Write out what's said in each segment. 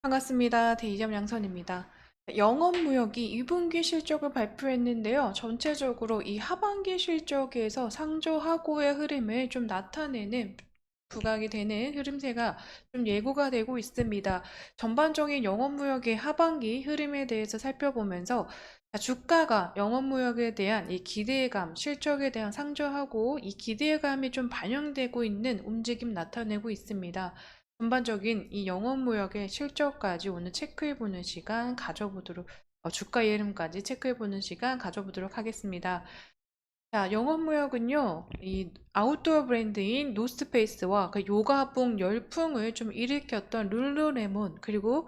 반갑습니다. 대이점 양선입니다. 영업무역이 2분기 실적을 발표했는데요. 전체적으로 이 하반기 실적에서 상조하고의 흐름을 좀 나타내는 부각이 되는 흐름세가 좀 예고가 되고 있습니다. 전반적인 영업무역의 하반기 흐름에 대해서 살펴보면서 주가가 영업무역에 대한 이 기대감, 실적에 대한 상조하고 이 기대감이 좀 반영되고 있는 움직임 나타내고 있습니다. 전반적인 이 영업무역의 실적까지 오늘 체크해보는 시간 가져보도록, 주가의 흐름까지 체크해보는 시간 가져보도록 하겠습니다. 자, 영업무역은요, 이 아웃도어 브랜드인 노스페이스와 그 요가복 열풍을 좀 일으켰던 룰루레몬, 그리고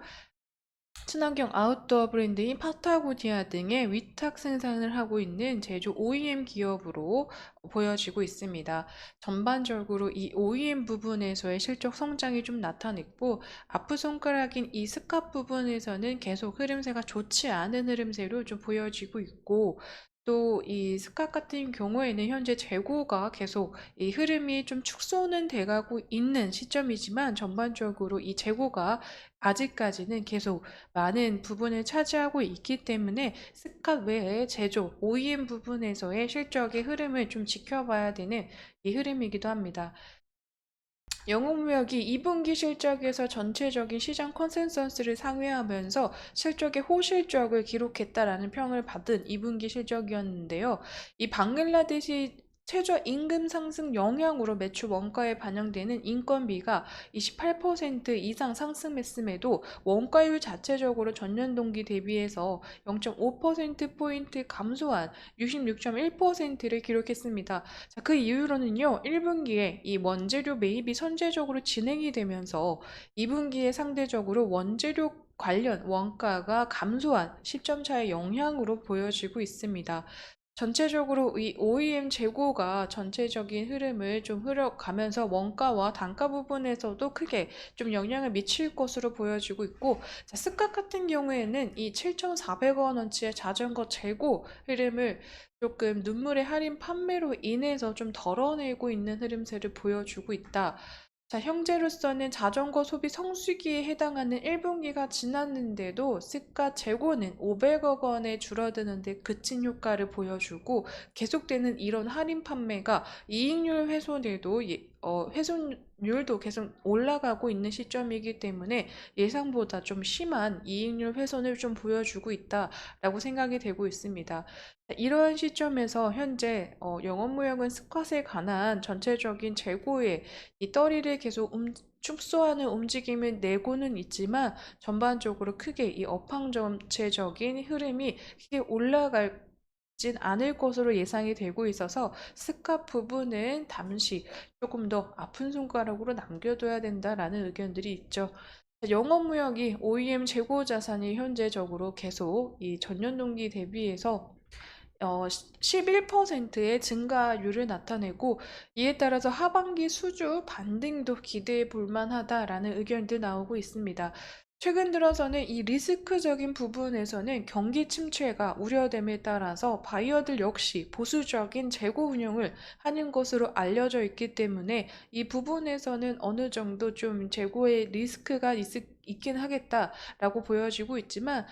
친환경 아웃도어 브랜드인 파타고니아 등의 위탁 생산을 하고 있는 제조 OEM 기업으로 보여지고 있습니다. 전반적으로 이 OEM 부분에서의 실적 성장이 좀 나타냈고, 아프손가락인 이 스캅 부분에서는 계속 흐름세가 좋지 않은 흐름세로 좀 보여지고 있고, 또 이 스캅 같은 경우에는 현재 재고가 계속 이 흐름이 좀 축소는 돼가고 있는 시점이지만, 전반적으로 이 재고가 아직까지는 계속 많은 부분을 차지하고 있기 때문에 스캇 외에 제조, OEM 부분에서의 실적의 흐름을 좀 지켜봐야 되는 이 흐름이기도 합니다. 영업무역이 2분기 실적에서 전체적인 시장 컨센서스를 상회하면서 실적의 호실적을 기록했다라는 평을 받은 2분기 실적이었는데요. 이 방글라데시 최저임금 상승 영향으로 매출 원가에 반영되는 인건비가 28% 이상 상승했음에도 원가율 자체적으로 전년 동기 대비해서 0.5%포인트 감소한 66.1%를 기록했습니다. 자, 그 이유로는요, 1분기에 이 원재료 매입이 선제적으로 진행이 되면서 2분기에 상대적으로 원재료 관련 원가가 감소한 시점 차의 영향으로 보여지고 있습니다. 전체적으로 이 OEM 재고가 전체적인 흐름을 좀 흐려가면서 원가와 단가 부분에서도 크게 좀 영향을 미칠 것으로 보여지고 있고, 자, 스캇 같은 경우에는 이 7,400원어치의 자전거 재고 흐름을 조금 눈물의 할인 판매로 인해서 좀 덜어내고 있는 흐름세를 보여주고 있다. 자, 현재로서는 자전거 소비 성수기에 해당하는 1분기가 지났는데도 시가 재고는 500억 원에 줄어드는데 그친 효과를 보여주고, 계속되는 이런 할인 판매가 이익률 훼손에도 훼손율도 계속 올라가고 있는 시점이기 때문에 예상보다 좀 심한 이익률 훼손을 좀 보여주고 있다라고 생각이 되고 있습니다. 이러한 시점에서 현재 영업무역은 스쿼트에 관한 전체적인 재고의 이 떨이를 계속 축소하는 움직임을 내고는 있지만, 전반적으로 크게 이 업황 전체적인 흐름이 크게 올라가진 않을 것으로 예상이 되고 있어서 스캅 부분은 잠시 조금 더 아픈 손가락으로 남겨둬야 된다라는 의견들이 있죠. 영업무역이 OEM 재고 자산이 현재적으로 계속 이 전년 동기 대비해서 11%의 증가율을 나타내고, 이에 따라서 하반기 수주 반등도 기대해 볼 만하다라는 의견도 나오고 있습니다. 최근 들어서는 이 리스크적인 부분에서는 경기 침체가 우려됨에 따라서 바이어들 역시 보수적인 재고 운영을 하는 것으로 알려져 있기 때문에 이 부분에서는 어느 정도 좀 재고의 리스크가 있긴 하겠다라고 보여지고 있지만,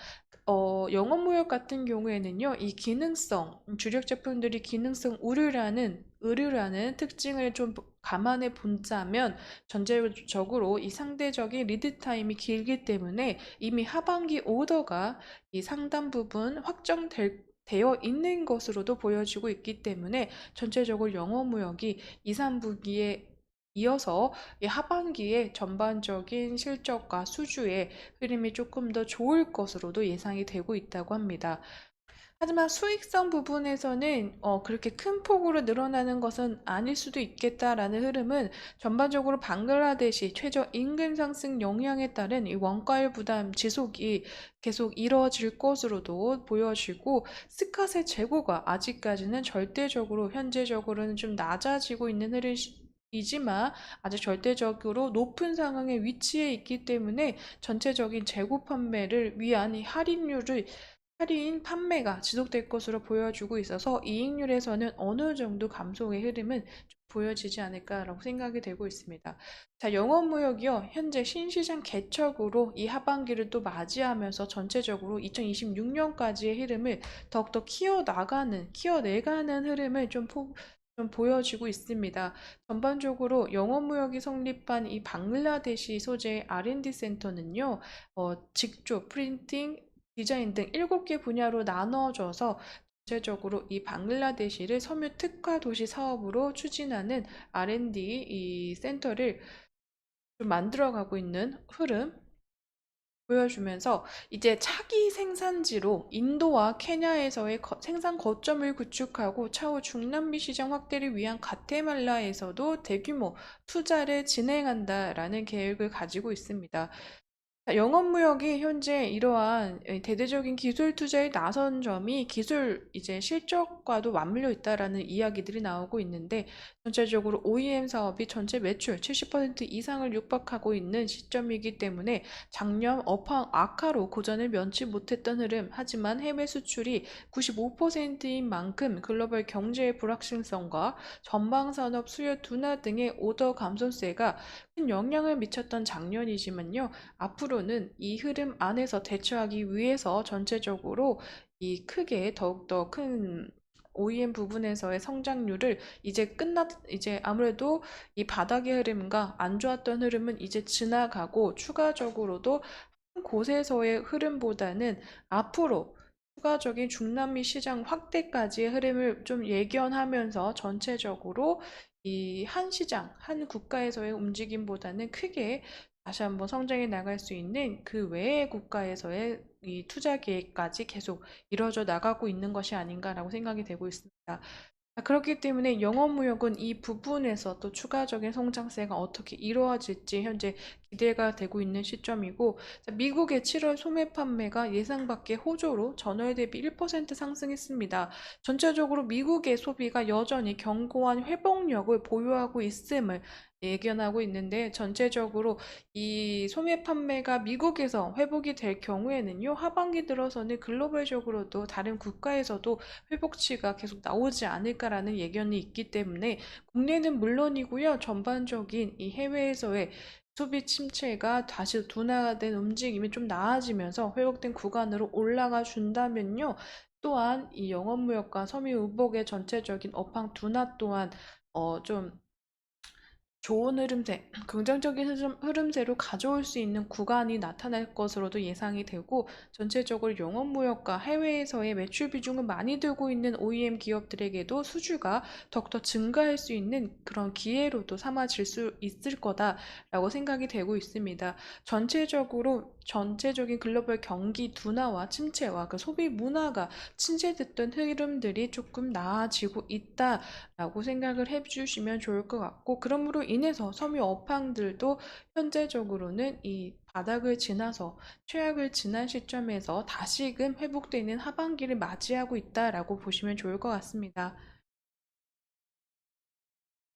영업무역 같은 경우에는요, 이 기능성, 주력 제품들이 기능성 의류라는 특징을 좀 감안해 본다면, 전체적으로 이 상대적인 리드 타임이 길기 때문에 이미 하반기 오더가 이 상당 부분 되어 있는 것으로도 보여지고 있기 때문에, 전체적으로 영어무역이 2, 3분기에 이어서 이 하반기에 전반적인 실적과 수주의 흐름이 조금 더 좋을 것으로도 예상이 되고 있다고 합니다. 하지만 수익성 부분에서는 그렇게 큰 폭으로 늘어나는 것은 아닐 수도 있겠다라는 흐름은, 전반적으로 방글라데시 최저 임금 상승 영향에 따른 이 원가율 부담 지속이 계속 이뤄질 것으로도 보여지고, 스캇의 재고가 아직까지는 절대적으로 현재적으로는 좀 낮아지고 있는 흐름이지만 아직 절대적으로 높은 상황에 위치해 있기 때문에 전체적인 재고 판매를 위한 이 할인율을 할인 판매가 지속될 것으로 보여주고 있어서 이익률에서는 어느 정도 감소의 흐름은 좀 보여지지 않을까라고 생각이 되고 있습니다. 자, 영업무역이요. 현재 신시장 개척으로 이 하반기를 또 맞이하면서 전체적으로 2026년까지의 흐름을 더욱더 키워내가는 흐름을 좀 보여지고 있습니다. 전반적으로 영업무역이 성립한 이 방글라데시 소재의 R&D 센터는요, 직조, 프린팅, 디자인 등 7개 분야로 나눠져서 전체적으로 이 방글라데시를 섬유 특화 도시 사업으로 추진하는 R&D 이 센터를 좀 만들어가고 있는 흐름 보여주면서 이제 차기 생산지로 인도와 케냐에서의 생산 거점을 구축하고 차후 중남미 시장 확대를 위한 가테말라에서도 대규모 투자를 진행한다라는 계획을 가지고 있습니다. 영업무역이 현재 이러한 대대적인 기술 투자에 나선 점이 기술 이제 실적과도 맞물려 있다라는 이야기들이 나오고 있는데 전체적으로 OEM 사업이 전체 매출 70% 이상을 육박하고 있는 시점이기 때문에 작년 업황 악화로 고전을 면치 못했던 흐름 하지만 해외 수출이 95%인 만큼 글로벌 경제의 불확실성과 전방산업 수요 둔화 등의 오더 감소세가 큰 영향을 미쳤던 작년이지만요. 앞으로는 이 흐름 안에서 대처하기 위해서 전체적으로 이 크게 더욱더 큰 OEM 부분에서의 성장률을 이제 아무래도 이 바닥의 흐름과 안 좋았던 흐름은 이제 지나가고 추가적으로도 한 곳에서의 흐름보다는 앞으로 추가적인 중남미 시장 확대까지의 흐름을 좀 예견하면서 전체적으로 이 한 시장, 한 국가에서의 움직임보다는 크게 다시 한번 성장해 나갈 수 있는 그 외의 국가에서의 이 투자 계획까지 계속 이루어져 나가고 있는 것이 아닌가라고 생각이 되고 있습니다. 그렇기 때문에 영업무역은 이 부분에서 또 추가적인 성장세가 어떻게 이루어질지 현재 기대가 되고 있는 시점이고, 미국의 7월 소매 판매가 예상 밖의 호조로 전월 대비 1% 상승했습니다. 전체적으로 미국의 소비가 여전히 견고한 회복력을 보유하고 있음을 예견하고 있는데, 전체적으로 이 소매 판매가 미국에서 회복이 될 경우에는요, 하반기 들어서는 글로벌적으로도 다른 국가에서도 회복치가 계속 나오지 않을까라는 예견이 있기 때문에 국내는 물론이고요. 전반적인 이 해외에서의 소비 침체가 다시 둔화된 움직임이 좀 나아지면서 회복된 구간으로 올라가 준다면요. 또한 이 영업무역과 섬유 의복의 전체적인 업황 둔화 또한 좀 좋은 흐름세, 긍정적인 흐름세로 가져올 수 있는 구간이 나타날 것으로도 예상이 되고, 전체적으로 영업무역과 해외에서의 매출 비중을 많이 들고 있는 OEM 기업들에게도 수주가 더욱더 증가할 수 있는 그런 기회로도 삼아질 수 있을 거다라고 생각이 되고 있습니다. 전체적인 글로벌 경기 둔화와 침체와 그 소비 문화가 침체됐던 흐름들이 조금 나아지고 있다라고 생각을 해주시면 좋을 것 같고, 그러므로 인해서 섬유 업황들도 현재적으로는 이 바닥을 지나서 최악을 지난 시점에서 다시금 회복되는 하반기를 맞이하고 있다라고 보시면 좋을 것 같습니다.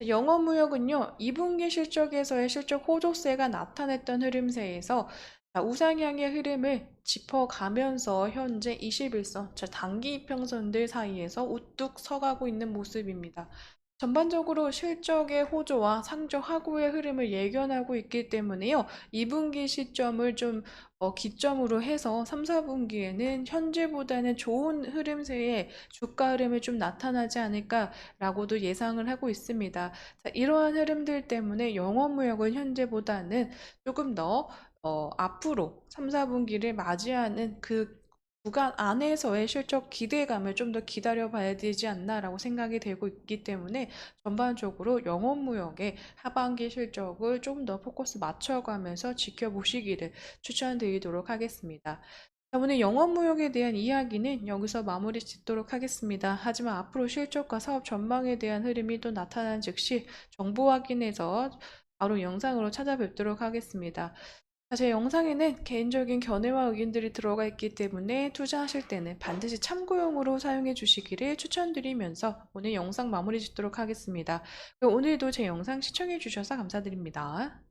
영어무역은요, 2분기 실적에서의 실적 호조세가 나타냈던 흐름세에서 우상향의 흐름을 짚어가면서 현재 21선, 단기 이평선들 사이에서 우뚝 서가고 있는 모습입니다. 전반적으로 실적의 호조와 상적 하구의 흐름을 예견하고 있기 때문에요. 2분기 시점을 좀 기점으로 해서 3, 4분기에는 현재보다는 좋은 흐름세의 주가 흐름이 좀 나타나지 않을까라고도 예상을 하고 있습니다. 자, 이러한 흐름들 때문에 영업무역은 현재보다는 조금 더 앞으로 3, 4분기를 맞이하는 그 구간 안에서의 실적 기대감을 좀 더 기다려 봐야 되지 않나라고 생각이 되고 있기 때문에 전반적으로 영업무역의 하반기 실적을 좀 더 포커스 맞춰가면서 지켜보시기를 추천드리도록 하겠습니다. 자, 오늘 영업무역에 대한 이야기는 여기서 마무리 짓도록 하겠습니다. 하지만 앞으로 실적과 사업 전망에 대한 흐름이 또 나타난 즉시 정보 확인해서 바로 영상으로 찾아뵙도록 하겠습니다. 제 영상에는 개인적인 견해와 의견들이 들어가 있기 때문에 투자하실 때는 반드시 참고용으로 사용해 주시기를 추천드리면서 오늘 영상 마무리 짓도록 하겠습니다. 오늘도 제 영상 시청해 주셔서 감사드립니다.